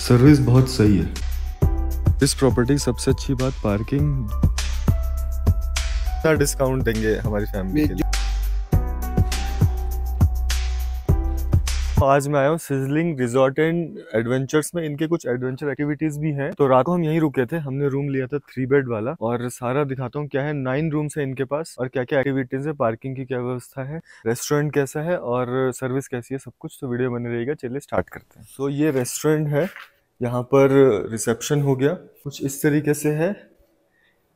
Service बहुत सही है। इस प्रॉपर्टी की सबसे अच्छी बात पार्किंग। डिस्काउंट देंगे हमारी फैमिली के लिए। आज मैं आया हूँ सिजलिंग रिजॉर्ट एंड एडवेंचर्स में। इनके कुछ एडवेंचर एक्टिविटीज भी हैं। तो रात को हम यहीं रुके थे। हमने रूम लिया था 3 बेड वाला और सारा दिखाता हूँ क्या है। 9 रूम्स है इनके पास और क्या क्या एक्टिविटीज है, पार्किंग की क्या व्यवस्था है, रेस्टोरेंट कैसा है और सर्विस कैसी है, सब कुछ। तो वीडियो बने रहेगा। चलिए स्टार्ट करते हैं। तो ये रेस्टोरेंट है, यहाँ पर रिसेप्शन हो गया कुछ इस तरीके से है।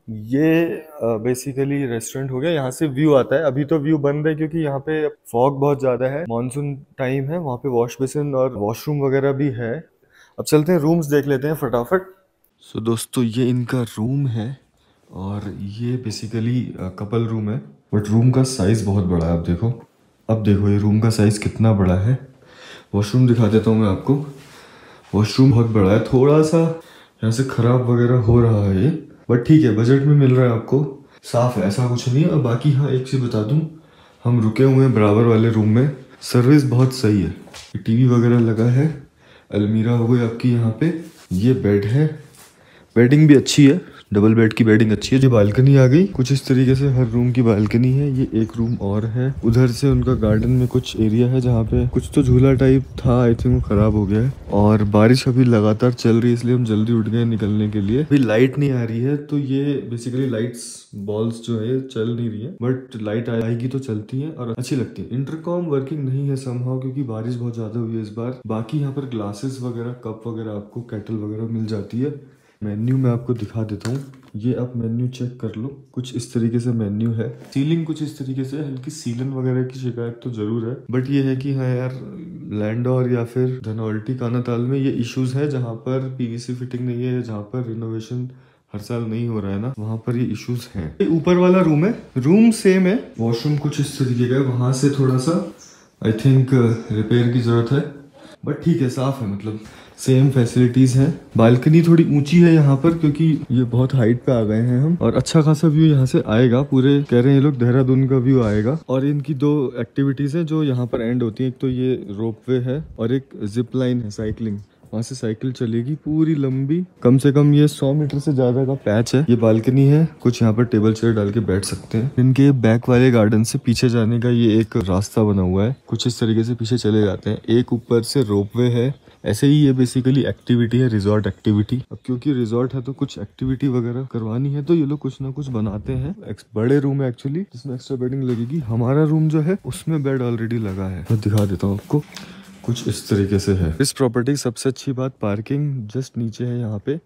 ये बेसिकली रेस्टोरेंट हो गया। यहाँ से व्यू आता है। अभी तो व्यू बंद है क्योंकि यहाँ पे फॉग बहुत ज्यादा है, मानसून टाइम है। वहाँ पे वॉश बेसिन और वॉशरूम वगैरह भी है। अब चलते हैं रूम्स देख लेते हैं फटाफट। सो दोस्तों ये इनका रूम है और ये बेसिकली कपल रूम है, बट रूम का साइज बहुत बड़ा है। अब देखो ये रूम का साइज कितना बड़ा है। वॉशरूम दिखा देता हूँ मैं आपको। वॉशरूम बहुत बड़ा है, थोड़ा सा यहाँ से खराब वगैरह हो रहा है ये, बट ठीक है, बजट में मिल रहा है आपको। साफ है, ऐसा कुछ नहीं है। और बाकी हाँ एक चीज़ बता दूँ, हम रुके हुए हैं बराबर वाले रूम में। सर्विस बहुत सही है। टीवी वगैरह लगा है, अलमीरा हो गई आपकी यहाँ पे। ये बेड है, बेडिंग भी अच्छी है, डबल बेड की बेडिंग अच्छी है। जो बालकनी आ गई कुछ इस तरीके से, हर रूम की बालकनी है। ये एक रूम और है, उधर से उनका गार्डन में कुछ एरिया है जहाँ पे कुछ तो झूला टाइप था, आई थिंक वो खराब हो गया है। और बारिश अभी लगातार चल रही है इसलिए हम जल्दी उठ गए निकलने के लिए। अभी लाइट नहीं आ रही है, तो ये बेसिकली लाइट्स बॉल्स जो है चल नहीं रही है, बट लाइट आएगी तो चलती है और अच्छी लगती है। इंटरकॉम वर्किंग नहीं है समहाउ क्योंकि बारिश बहुत ज्यादा हुई है इस बार। बाकी यहाँ पर ग्लासेस वगैरह, कप वगैरह, आपको केटल वगैरह मिल जाती है। मेन्यू मैं आपको दिखा देता हूँ, ये आप मेन्यू चेक कर लो। कुछ इस तरीके से मेन्यू है। सीलिंग कुछ इस तरीके से, हल्की सीलन वगैरह की शिकायत तो जरूर है, बट ये है कि हाँ यार, लैंडोर या फिर धनौल्टी कानाताल में ये इश्यूज है जहाँ पर पीवीसी फिटिंग नहीं है या जहाँ पर रिनोवेशन हर साल नहीं हो रहा है ना, वहाँ पर ये इश्यूज हैं। ऊपर वाला रूम है, रूम सेम है। वॉशरूम कुछ इस तरीके का है, वहाँ से थोड़ा सा आई थिंक रिपेयर की जरूरत है, बट ठीक है, साफ है, मतलब सेम फैसिलिटीज हैं। बालकनी थोड़ी ऊंची है यहाँ पर क्योंकि ये बहुत हाइट पे आ गए हैं हम, और अच्छा खासा व्यू यहाँ से आएगा। पूरे कह रहे हैं ये लोग देहरादून का व्यू आएगा। और इनकी 2 एक्टिविटीज हैं जो यहाँ पर एंड होती हैं। एक तो ये रोपवे है और एक जिप लाइन है, साइकिलिंग। वहाँ से साइकिल चलेगी पूरी लंबी, कम से कम ये 100 मीटर से ज्यादा का पैच है। ये बालकनी है, कुछ यहाँ पर टेबल चेयर डाल के बैठ सकते हैं। इनके बैक वाले गार्डन से पीछे जाने का ये एक रास्ता बना हुआ है, कुछ इस तरीके से पीछे चले जाते हैं। एक ऊपर से रोपवे है। ऐसे ही ये बेसिकली एक्टिविटी है, रिजॉर्ट एक्टिविटी। अब क्योंकि रिजॉर्ट है तो कुछ एक्टिविटी वगैरह करवानी है, तो ये लोग कुछ ना कुछ बनाते हैं। बड़े रूम है एक्चुअली, जिसमें एक्स्ट्रा बेडिंग लगेगी। हमारा रूम जो है उसमें बेड ऑलरेडी लगा है, मैं दिखा देता हूँ आपको। कुछ इस तरीके से है। इस प्रॉपर्टी की सबसे अच्छी बात पार्किंग जस्ट नीचे है। यहाँ पे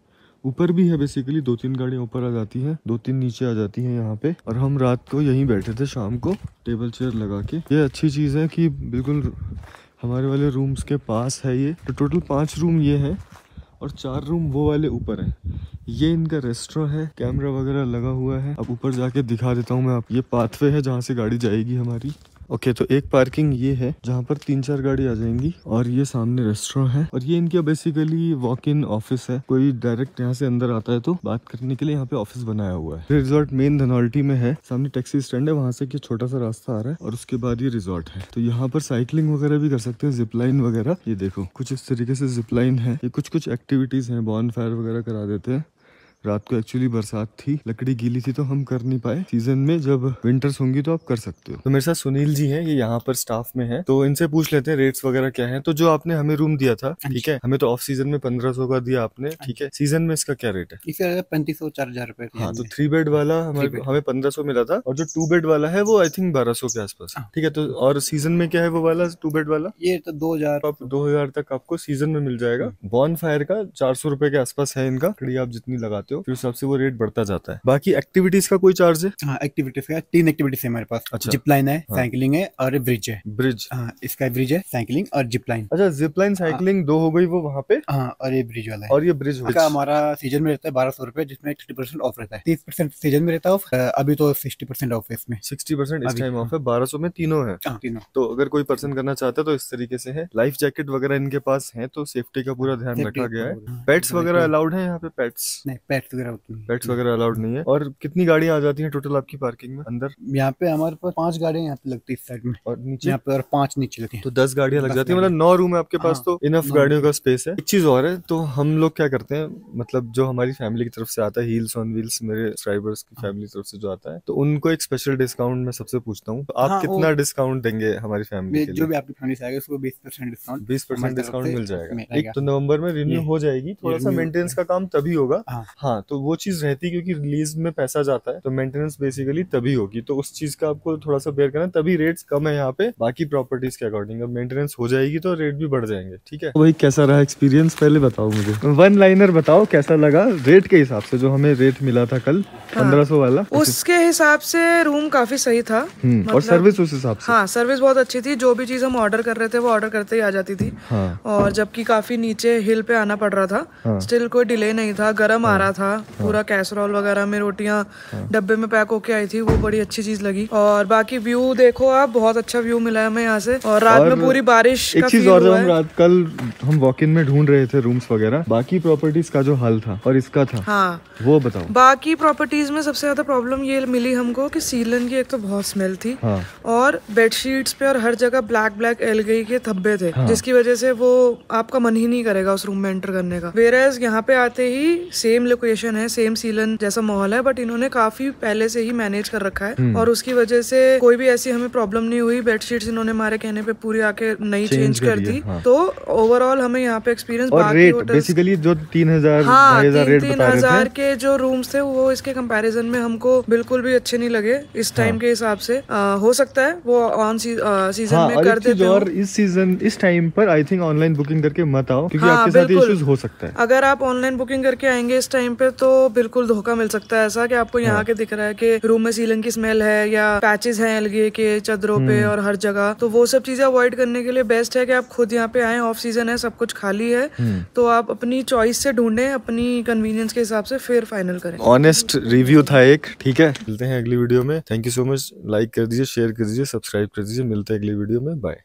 ऊपर भी है, बेसिकली 2-3 गाड़ियाँ ऊपर आ जाती हैं, 2-3 नीचे आ जाती हैं यहाँ पे। और हम रात को यहीं बैठे थे शाम को, टेबल चेयर लगा के। ये अच्छी चीज़ है कि बिल्कुल हमारे वाले रूम्स के पास है ये। तो टोटल 5 रूम ये है और 4 रूम वो वाले ऊपर है। ये इनका रेस्टोरेंट है, कैमरा वगैरह लगा हुआ है। अब ऊपर जाके दिखा देता हूँ मैं आप। ये पाथवे है जहाँ से गाड़ी जाएगी हमारी। ओके, तो एक पार्किंग ये है जहाँ पर 3-4 गाड़ी आ जाएंगी, और ये सामने रेस्टोरेंट है। और ये इनका बेसिकली वॉक इन ऑफिस है। कोई डायरेक्ट यहाँ से अंदर आता है तो बात करने के लिए यहाँ पे ऑफिस बनाया हुआ है। रिजॉर्ट मेन धनौल्टी में है, सामने टैक्सी स्टैंड है, वहाँ से एक छोटा सा रास्ता आ रहा है और उसके बाद ये रिजॉर्ट है। तो यहाँ पर साइकिलिंग वगैरह भी कर सकते हैं, जिप लाइन वगैरह। ये देखो कुछ इस तरीके से जिप लाइन है। ये कुछ एक्टिविटीज है, बॉन फायर वगैरह करा देते हैं। रात को एक्चुअली बरसात थी, लकड़ी गीली थी तो हम कर नहीं पाए। सीजन में जब विंटर्स होंगी तो आप कर सकते हो। तो मेरे साथ सुनील जी हैं, ये यहाँ पर स्टाफ में है, तो इनसे पूछ लेते हैं रेट्स वगैरह क्या है। तो जो आपने हमें रूम दिया था, ठीक है, हमें तो ऑफ सीजन में 1500 का दिया आपने, ठीक है, सीजन में इसका क्या रेट है? इसे 3500-4000 रुपए। हाँ, तो 3 बेड वाला हमें 1500 मिला था, और जो 2 बेड वाला है वो आई थिंक 1200 के आसपास, ठीक है। तो और सीजन में क्या है वो वाला 2 बेड वाला? ये तो 2000 तक आपको सीजन में मिल जाएगा। बॉन फायर का 400 रुपए के आसपास है इनका। लकड़ी आप जितनी लगाते हो फिर उस हिसाब से वो रेट बढ़ता जाता है। बाकी एक्टिविटीज का कोई चार्ज है? हाँ, एक्टिविटीज का 3 एक्टिविटीज है हमारे पास। अच्छा। जिप लाइन है, हाँ। साइकिलिंग है और ब्रिज है। ब्रिज? हाँ, इसका ब्रिज है, साइकिलिंग और जिप लाइन। अच्छा, जिप लाइन साइकिलिंग 2 हो गई वो वहाँ पे। हाँ, और ये ब्रिज वाला है। और ये ब्रिज का हमारा सीजन में रहता है 1200 रुपए, जिसमें 60% ऑफ रहता है। 30% सीजन में रहता है ऑफ। अभी तो 60% ऑफ है इसमें। 60% इस टाइम ऑफ है। 1200 में तीनों है। तीनों। तो अगर कोई पर्सन करना चाहता है तो इस तरीके से है। लाइफ जैकेट वगैरह इनके पास है, तो सेफ्टी का पूरा ध्यान रखा गया है। पेट्स वगैरह अलाउड है यहाँ पे? पेट्स नहीं, पेट्स वगैरह होती हैं। पेट्स वगैरह अलाउड नहीं है। और कितनी गाड़ियां आ जाती हैं टोटल आपकी पार्किंग में अंदर? यहाँ पे हमारे पास 5 गाड़ियाँ यहाँ पे लगती है इस साइड में, और नीचे यहाँ पे और 5 नीचे लगती हैं, तो 10 गाड़ियां लग 10 जाती है। मतलब 9 रूम है आपके पास, हाँ, तो इनफ 9 गाड़ियों का स्पेस है। एक चीज और है, तो हम लोग क्या करते हैं, मतलब जो हमारी फैमिली की तरफ से आता है, हील्स ऑन व्हील्स मेरे सब्सक्राइबर्स की फैमिली की तरफ से जो आता है, तो उनको एक स्पेशल डिस्काउंट मैं सबसे पूछता हूँ, तो आप हाँ, कितना डिस्काउंट देंगे हमारी फैमिली के जो लिए? भी आपकी फैमिली से आएगा उसको 20% डिस्काउंट, 20% डिस्काउंट मिल जाएगा। मिलेगा। एक तो नवंबर में रिन्यू हो जाएगी, थोड़ा सा renew मेंटेनेंस का काम तभी होगा। हाँ। हाँ, तो वो चीज रहती है क्योंकि रिलीज में पैसा जाता है, तो मेंटेनेंस बेसिकली तभी होगी, तो उस चीज का आपको थोड़ा सा बेयर करना, तभी रेट्स कम है यहाँ पे बाकी प्रॉपर्टीज के अकॉर्डिंग। अब मेंटेनेंस हो जाएगी तो रेट भी बढ़ जाएंगे, ठीक है। वही कैसा रहा एक्सपीरियंस पहले बताओ मुझे, वन लाइनर बताओ कैसा लगा रेट के हिसाब से, जो हमें रेट मिला था कल 1500 वाला, उसके हिसाब से रूम काफी सही था। और सर्विस उस हिसाब से, हाँ सर्विस बहुत अच्छी थी, जो भी चीज हम ऑर्डर कर रहे थे वो ऑर्डर करते ही आ जाती थी। हाँ। और जबकि काफी नीचे हिल पे आना पड़ रहा था, हाँ। स्टिल कोई डिले नहीं था, गरम आ रहा था पूरा, कैसरोल वगैरह में रोटियां डब्बे में पैक होके आई थी, वो बड़ी अच्छी चीज लगी। और बाकी व्यू देखो आप, बहुत अच्छा व्यू मिला है हमें यहाँ से, और रात में पूरी बारिश एक का चीज फील और, जब हुआ हम है। रात कल हम वॉक इन में ढूंढ रहे थे रूम्स वगैरह, बाकी प्रॉपर्टीज का जो हाल था और इसका था, हाँ वो बताओ। बाकी प्रॉपर्टीज में सबसे ज्यादा प्रॉब्लम ये मिली हमको कि सीलन की एक तो बहुत स्मेल थी, हाँ। और बेडशीट्स पे और हर जगह ब्लैक ब्लैक एलगी के धब्बे थे, हाँ। जिसकी वजह से वो आपका मन ही नहीं करेगा उस रूम में एंटर करने का। वेयरएज यहाँ पे आते ही सेम लोकेशन है, सेम सीलन जैसा माहौल है, बट इन्होंने काफी पहले से ही मैनेज कर रखा है, और उसकी वजह से कोई भी ऐसी हमें प्रॉब्लम नहीं हुई। बेडशीट्स इन्होंने हमारे कहने पे पूरी आके नई चेंज कर दी। हाँ। तो ओवरऑल हमें यहाँ पे एक्सपीरियंस, और बाकी रेट होटल्स बेसिकली जो 3000 हाँ 2000 रेट बता रहे 3000 थे, के जो रूम्स थे वो इसके कंपैरिजन में हमको बिल्कुल भी अच्छे नहीं लगे इस टाइम के हिसाब से। हो सकता है वो ऑन सीजन हाँ, में और कर एक चीज देते हो। और, इस सीजन इस टाइम पर आई थिंक ऑनलाइन बुकिंग करके मत आओ, क्योंकि हाँ, आपके साथ बिल्कुल। इश्यूज हो सकता है। अगर आप ऑनलाइन बुकिंग करके आएंगे इस टाइम पे तो बिल्कुल धोखा मिल सकता है, ऐसा कि आपको यहाँ के दिख रहा है कि रूम में सीलन की स्मेल है या पैचेस हैं एलगी के चादरों पे और हर जगह, तो वो सब चीजें अवॉइड करने के लिए बेस्ट है कि आप खुद यहाँ पे आए। ऑफ सीजन है, सब कुछ खाली है, तो आप अपनी चॉइस से ढूंढें, अपनी कन्वीनियंस के हिसाब से फिर फाइनल करें। ऑनेस्ट रिव्यू था एक, ठीक है। मिलते हैं अगली वीडियो में। Thank you so much, like कर दीजिए, शेयर कर दीजिए, सब्सक्राइब कर दीजिए। मिलते हैं अगली वीडियो में, बाय।